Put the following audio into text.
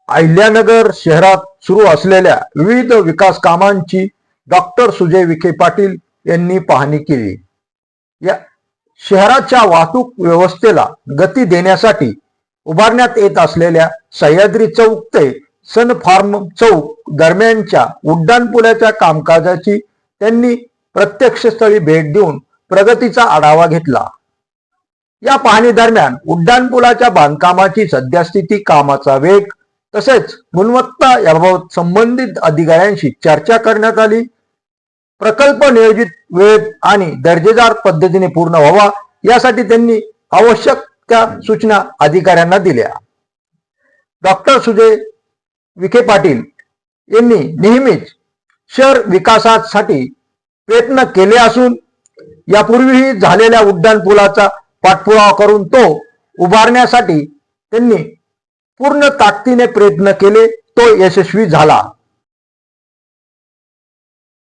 अहिल्यानगर शहरात सुरू असलेल्या विविध विकास कामांची डॉक्टर सुजय विखे पाटील यांनी पाहणी केली. या शहराच्या वाहतूक व्यवस्थेला गती देण्यासाठी उभारण्यात येत असलेल्या सह्याद्री चौक ते सन फार्म चौक दरम्यानच्या उड्डाणपुलाच्या कामकाजाची त्यांनी प्रत्यक्षस्थळी भेट देऊन प्रगतीचा आढावा घेतला. या पाहणी दरम्यान उड्डाणपुलाच्या बांधकामाची सद्यस्थिती, कामाचा वेग तसेच गुणवत्ता याबाबत संबंधित अधिकाऱ्यांशी चर्चा करण्यात आली. प्रकल्प नियोजित वेळेत आणि दर्जेदार पद्धतीने पूर्ण व्हावा यासाठी त्यांनी आवश्यक त्या सूचना अधिकाऱ्यांना दिल्या. डॉक्टर सुजय विखे पाटील यांनी नेहमीच शहर विकासासाठी प्रयत्न केले असून यापूर्वीही झालेल्या उड्डाणपुलाचा पाठपुरावा करून तो उभारण्यासाठी त्यांनी पूर्ण ताकदीने प्रयत्न केले, तो यशस्वी झाला.